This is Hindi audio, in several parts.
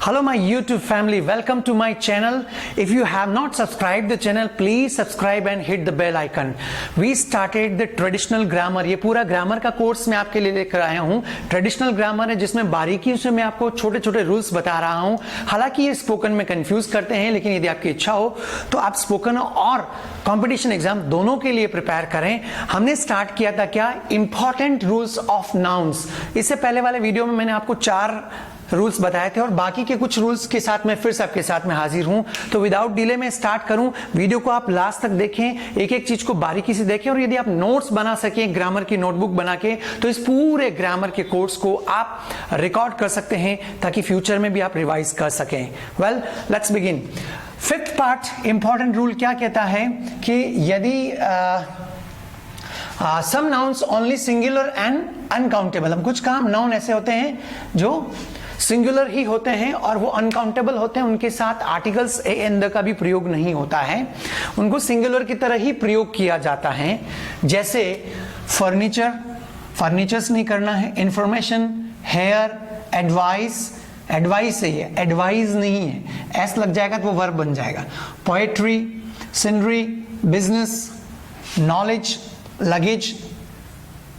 Hello my YouTube family, welcome to my channel. If you have not subscribed the channel, please subscribe and hit the bell icon. We started the traditional grammar. ये पूरा ग्रामर का कोर्स मैं आपके लिए लेकर आया हूँ. ट्रेडिशनल ग्रामर है जिसमें बारीकियों से मैं आपको छोटे छोटे रूल्स बता रहा हूँ. हालांकि ये स्पोकन में कंफ्यूज करते हैं, लेकिन यदि आपकी इच्छा हो तो आप स्पोकन और कंपटीशन एग्जाम दोनों के लिए प्रिपेयर करें. हमने स्टार्ट किया था क्या, इंपॉर्टेंट रूल्स ऑफ नाउन्स. इससे पहले वाले वीडियो में मैंने आपको 4 रूल्स बताए थे और बाकी के कुछ रूल्स के साथ मैं फिर से आपके साथ में हाजिर हूं. तो विदाउट डिले में स्टार्ट करूं. वीडियो को आप लास्ट तक देखें, एक एक चीज को बारीकी से देखें और यदि आप नोट्स बना सकें ग्रामर की नोटबुक बना के, तो इस पूरे ग्रामर के कोर्स को आप रिकॉर्ड कर सकते हैं ताकि फ्यूचर में भी आप रिवाइज कर सकें. Well, let's begin. 5th part important rule क्या कहता है कि यदि some nouns only singular and uncountable. हम कुछ काम नाउन ऐसे होते हैं जो सिंगुलर ही होते हैं और वो अनकाउंटेबल होते हैं, उनके साथ आर्टिकल्स ए एंड द का भी प्रयोग नहीं होता है, उनको सिंगुलर की तरह ही प्रयोग किया जाता है. जैसे फर्नीचर, फर्नीचर्स नहीं करना है. इंफॉर्मेशन, हेयर, एडवाइस, एडवाइस है, ये एडवाइस नहीं है, एस लग जाएगा तो वो वर्ब बन जाएगा. Poetry, scenery, business, knowledge, luggage,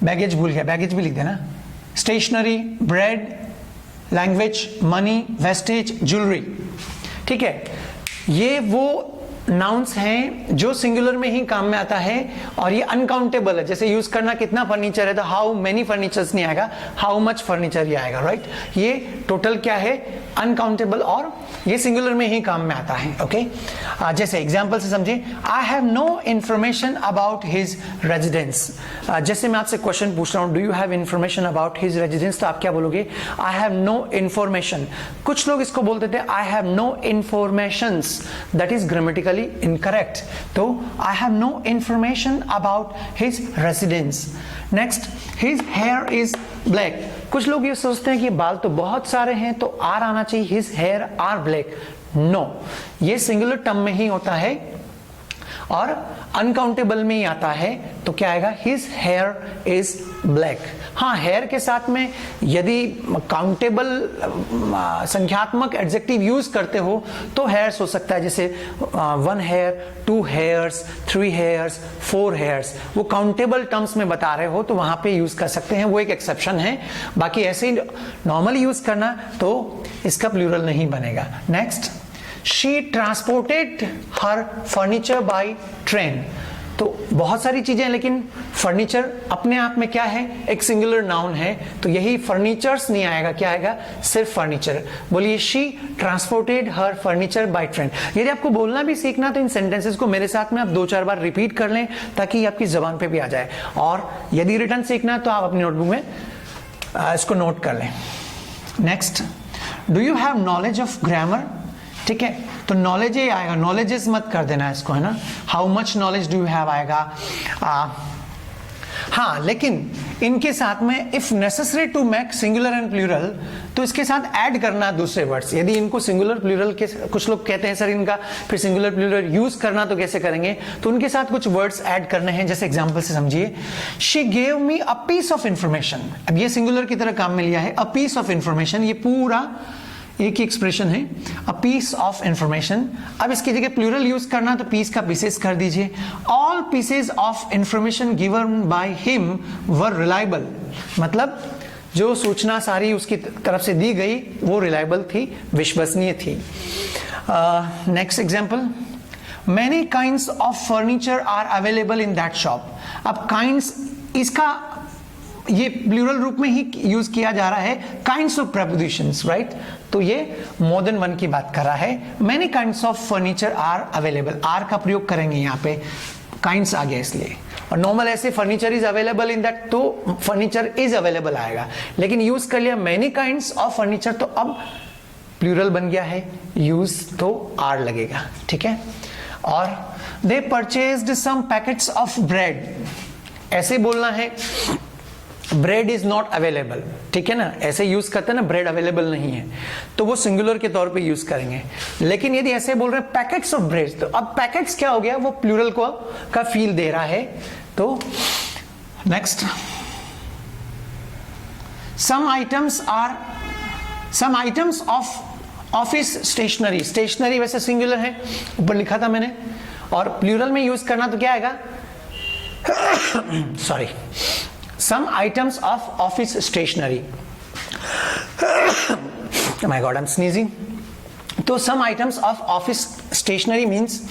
baggage भूल गया, बैगेज भी लिख देना. Stationery, bread, language, money, wastage, jewellery. ठीक है, ये वो नाउन्स हैं जो सिंगुलर में ही काम में आता है और ये अनकाउंटेबल है. जैसे यूज करना कितना फर्नीचर है तो हाउ मेनी फर्नीचर्स नहीं आएगा, हाउ मच फर्नीचर ही आएगा. राइट, ये टोटल क्या है, अनकाउंटेबल, और ये सिंगुलर में ही काम में आता है. ओके, जैसे एग्जांपल से समझे. I have no information about his residence. जैसे मैं आपसे क्वेश्चन पूछ रहा हूं, do you have information about his residence, तो आप क्या बोलोगे, आई हैव नो इंफॉर्मेशन. कुछ लोग इसको बोलते थे I have no informations, that is grammatically incorrect. तो I have no information about his residence. Next, his hair is black. कुछ लोग ये सोचते हैं कि बाल तो बहुत सारे हैं तो R आना चाहिए, his hair are black. No, ये सिंगुलर टर्म में ही होता है और अनकाउंटेबल में ही आता है. तो क्या आएगा, हिज हेयर इज ब्लैक. हाँ, हेयर के साथ में यदि काउंटेबल संख्यात्मक एडजेक्टिव यूज करते हो तो हेयर्स हो सकता है, जैसे 1 हेयर, 2 हेयर्स, 3 हेयर्स, 4 हेयर्स. वो काउंटेबल टर्म्स में बता रहे हो तो वहां पे यूज कर सकते हैं, वो एक एक्सेप्शन है. बाकी ऐसे ही नॉर्मली यूज करना तो इसका प्लूरल नहीं बनेगा. Next, She transported her furniture by train. तो बहुत सारी चीजें, लेकिन फर्नीचर अपने आप में क्या है, एक सिंगुलर नाउन है, तो यही फर्नीचर्स नहीं आएगा, क्या आएगा, सिर्फ फर्नीचर. बोलिए, she transported her furniture by train. यदि आपको बोलना भी सीखना तो इन सेंटेंसेस को मेरे साथ में आप 2-4 बार रिपीट कर लें ताकि ये आपकी जबान पे भी आ जाए. और यदि रिटर्न सीखना तो आप अपनी नोटबुक में इसको नोट कर लें. Next, do you have knowledge of grammar. ठीक है, तो नॉलेज ही आएगा, नॉलेजेस मत कर देना इसको, है ना. How much knowledge do you have आएगा. हाँ, लेकिन इनके साथ में if necessary to make singular and plural तो इसके साथ ऐड करना दूसरे वर्ड्स. यदि इनको सिंगुलर प्लूरल के, कुछ लोग कहते हैं सर इनका फिर सिंगुलर प्लूरल यूज करना तो कैसे करेंगे, तो उनके साथ कुछ वर्ड्स ऐड करने हैं. जैसे एग्जांपल से समझिए, she gave me a piece of information. अब ये सिंगुलर की तरह काम में लिया है, अ पीस ऑफ इंफॉर्मेशन, ये पूरा एक ही एक्सप्रेशन है, अ पीस ऑफ इंफॉर्मेशन. अब इसकी जगह प्लूरल यूज करना तो पीस का पीसेस कर दीजिए. All pieces of information given by him were reliable. मतलब जो सूचना सारी उसकी तरफ से दी गई वो रिलायबल थी, विश्वसनीय थी. Next example, many kinds of furniture are available in that shop. अब काइंड्स, इसका ये प्लूरल रूप में ही यूज किया जा रहा है, काइंड्स ऑफ प्रेपोजिशंस. राइट, तो ये मोर देन वन की बात कर रहा है. Many kinds of furniture are available, are का प्रयोग करेंगे यहाँ पे, काइंड्स आ गया इसलिए. और नॉर्मल ऐसे furniture is available in that तो फर्नीचर इज अवेलेबल आएगा, लेकिन यूज कर लिया मेनी काइंड्स ऑफ फर्नीचर तो अब प्लूरल बन गया है, यूज तो आर लगेगा. ठीक है, और they purchased some packets of bread. ऐसे बोलना है, ब्रेड इज नॉट अवेलेबल. ठीक है ना, ऐसे यूज करते हैं ना, ब्रेड अवेलेबल नहीं है, तो वो सिंगुलर के तौर पे यूज करेंगे. लेकिन यदि ऐसे बोल रहे हैं पैकेट्स ऑफ ब्रेड, तो अब पैकेट्स क्या हो गया, वो प्लूरल को का फील दे रहा है. तो next, some items of office stationery, stationery वैसे सिंगुलर है, ऊपर लिखा था मैंने, और प्लूरल में यूज करना तो क्या आएगा, sorry, some items of office stationery, my god I am sneezing. तो some items of office stationery means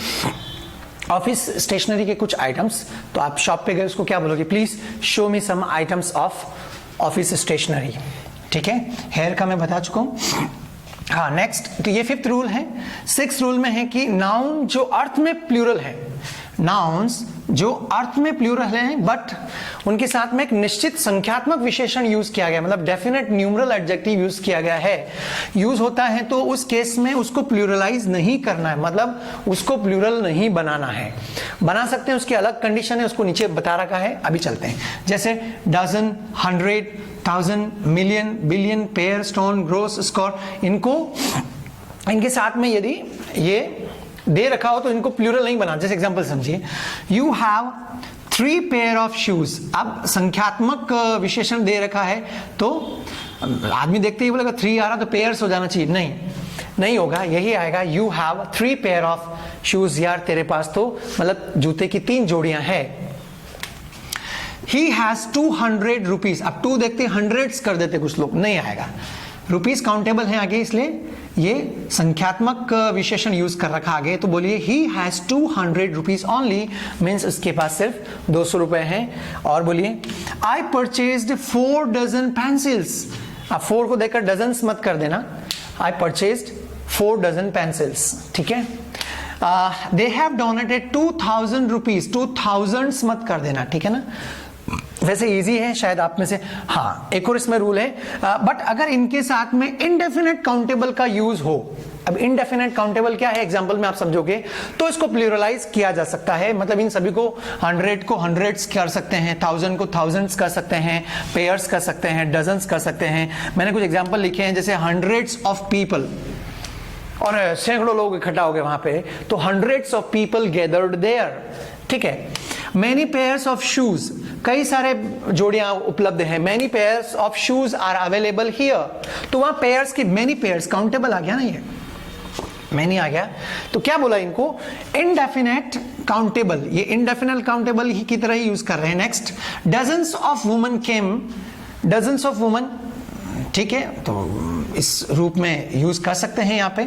office stationery के कुछ आइटम्स। तो आप शॉप पे गए, उसको क्या बोलोगे, please show me some items of office stationery. ठीक है, हेयर का मैं बता चुका हूं। हाँ, नेक्स्ट, तो ये 5th रूल है। 6th रूल में है कि नाउन जो अर्थ में प्लूरल है, नाउन्स जो अर्थ में प्लूरल है बट उनके साथ में एक निश्चित संख्यात्मक विशेषण यूज किया गया, मतलब डेफिनेट न्यूमरल एडजेक्टिव यूज किया गया है, यूज होता है, तो उस केस में उसको प्लूरलाइज नहीं करना है, मतलब उसको प्लूरल नहीं बनाना है। बना सकते हैं, उसकी अलग कंडीशन है, उसको नीचे बता रखा है, अभी चलते हैं। जैसे dozen, 100, 1000, million, billion, pair, stone, gross, score, इनके साथ में यदि ये दे रखा हो तो इनको प्लूरल नहीं बना। जैसे एग्जांपल समझिए, you have 3 pair of shoes. अब संख्यात्मक विशेषण दे रखा है तो आदमी देखते ही बोलेगा 3 आ रहा तो पेयर्स हो जाना चाहिए, नहीं होगा, यही आएगा, you have 3 pair of shoes. यार तेरे पास तो मतलब जूते की 3 जोड़ियां हैं। He has 200 rupees. अब 2 देखते हंड्रेड्स कर देते कुछ लोग, नहीं आएगा, रुपीज काउंटेबल है आगे, इसलिए ये संख्यात्मक विशेषण यूज कर रखा आगे। तो बोलिए he has 200 rupees only, means उसके पास सिर्फ 200 रुपए हैं। और बोलिए आई परचेज्ड 4 डजन पेंसिल्स। अब 4 को देखकर डजन्स मत कर देना, आई परचेज्ड 4 डजन पेंसिल्स। ठीक है, दे हैव डोनेटेड 2000 रुपीज, 2000 मत कर देना, ठीक है ना। वैसे इजी है शायद आप में से, हाँ एक और इसमें रूल है, बट अगर इनके साथ में इनडेफिनेट काउंटेबल का यूज हो, अब इनडेफिनेट काउंटेबल क्या है एग्जांपल में आप समझोगे, तो इसको प्लूरलाइज किया जा सकता है, मतलब इन सभी को 100 को हंड्रेड्स कर सकते हैं, 1000 को थाउजेंड्स कर सकते हैं, पेयर्स कर सकते हैं, डजन्स कर सकते हैं। मैंने कुछ एग्जाम्पल लिखे हैं, जैसे हंड्रेड्स ऑफ पीपल, और सैकड़ों लोग इकट्ठा हो गए वहां पे, तो hundreds of people gathered there. ठीक है, मैनी पेयर्स ऑफ शूज, कई सारे जोड़ियां उपलब्ध हैं, many pairs of shoes are available here. तो वहां पेयर्स की, मैनी पेयर्स काउंटेबल आ गया ना, ये मैनी आ गया, तो क्या बोला इनको, इनडेफिनेट काउंटेबल, ये इनडेफिनेट काउंटेबल ही की तरह ही यूज कर रहे हैं। Next, dozens of woman came, dozens of woman, ठीक है, तो इस रूप में यूज कर सकते हैं, यहाँ पे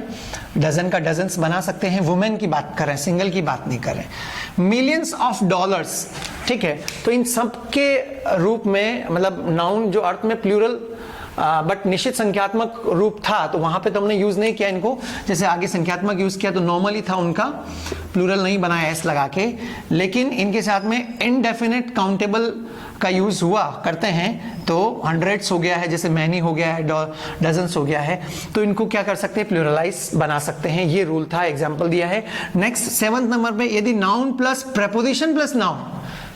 डजन का डजन्स बना सकते हैं, वुमेन की बात कर रहे हैं, सिंगल की बात नहीं कर रहे हैं। मिलियंस ऑफ डॉलर्स, ठीक है, तो इन सब के रूप में, मतलब नाउन जो अर्थ में प्लूरल बट निश्चित संख्यात्मक रूप था, तो वहां पे तो हमने यूज नहीं किया इनको। जैसे आगे संख्यात्मक यूज किया तो नॉर्मली था उनका, प्लूरल नहीं बनाया एस लगा के, लेकिन इनके साथ में इनडेफिनेट काउंटेबल का यूज हुआ करते हैं, तो हंड्रेड्स हो गया है, जैसे मैनी हो गया है, डजन्स हो गया है, तो इनको क्या कर सकते हैं, प्लूरलाइज बना सकते हैं। ये रूल था, एग्जाम्पल दिया है। नेक्स्ट 7th नंबर पे, यदि noun plus preposition plus noun,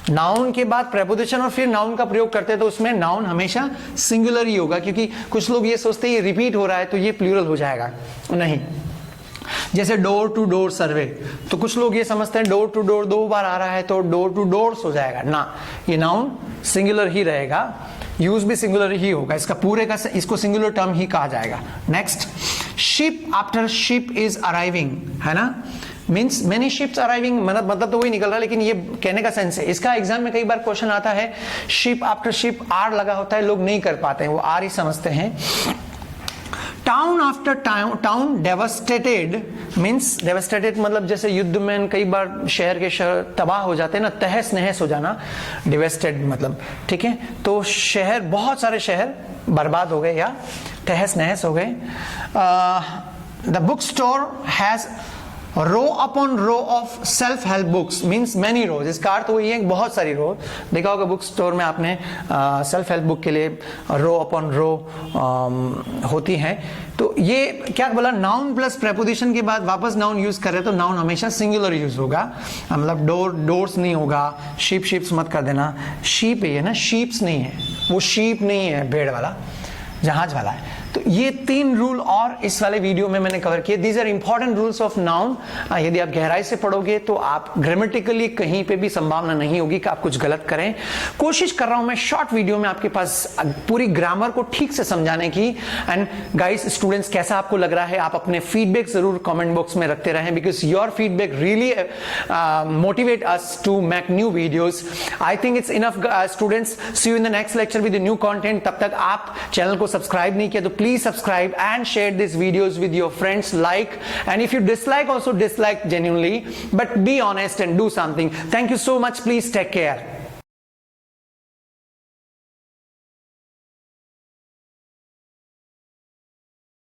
noun के बाद प्रेपोजिशन और फिर नाउन का प्रयोग करते हैं, तो उसमें नाउन हमेशा सिंगुलर ही होगा, क्योंकि कुछ लोग ये सोचते हैं ये रिपीट हो रहा है तो ये प्लूरल हो जाएगा, नहीं। जैसे डोर टू डोर सर्वे, तो कुछ लोग ये समझते हैं डोर टू डोर 2 बार आ रहा है तो डोर टू डोर्स हो जाएगा ना, ये नाउन सिंगुलर ही रहेगा, यूज भी सिंगुलर ही होगा, इसका पूरे का इसको सिंगुलर टर्म ही कहा जाएगा। Next, ship after ship is arriving, है ना, मीन्स मेनी शिप्स अराइविंग, मतलब तो वही निकल रहा है, लेकिन ये कहने का सेंस है। इसका एग्जाम में कई बार क्वेश्चन आता है, शिप आफ्टर शिप आर लगा होता है, लोग नहीं कर पाते हैं, वो आर ही समझते हैं। Town after town devastated, means devastated मतलब जैसे युद्ध में कई बार शहर के शहर तबाह हो जाते हैं ना, तहस नहस हो जाना, डिवेस्टेड मतलब, ठीक है, तो शहर, बहुत सारे शहर बर्बाद हो गए या तहस नहस हो गए। The book store has row upon row of self help books, means many rows, इसका अर्थ वही है बहुत सारी रो। देखा होगा बुक स्टोर में आपने सेल्फ हेल्प बुक के लिए रो अपॉन रो होती हैं। तो ये क्या बोला, नाउन प्लस प्रेपोजिशन के बाद वापस नाउन यूज कर रहे तो नाउन हमेशा सिंगुलर यूज होगा, मतलब डोर डोर्स नहीं होगा, शीप शीप्स मत कर देना, शीप है ना, शीप्स नहीं है, वो शीप नहीं है भेड़ वाला, जहाज वाला है। तो ये 3 रूल और इस वाले वीडियो में मैंने कवर किए। These are important rules of noun. यदि आप गहराई से पढ़ोगे तो आप ग्रामेटिकली कहीं पे भी संभावना नहीं होगी कि आप कुछ गलत करें। कोशिश कर रहा हूं मैं शॉर्ट वीडियो में आपके पास पूरी ग्रामर को ठीक से समझाने की। एंड गाइस, स्टूडेंट्स, कैसा आपको लग रहा है? आप अपने फीडबैक जरूर कमेंट बॉक्स में रखते रहें, because your feedback really motivate us to make new videos. I think it's enough students. See you in the next lecture with new content. तब तक आप चैनल को सब्सक्राइब नहीं किया तो please subscribe and share this videos with your friends, like, and if you dislike, also dislike genuinely, but be honest and do something. Thank you so much. Please take care.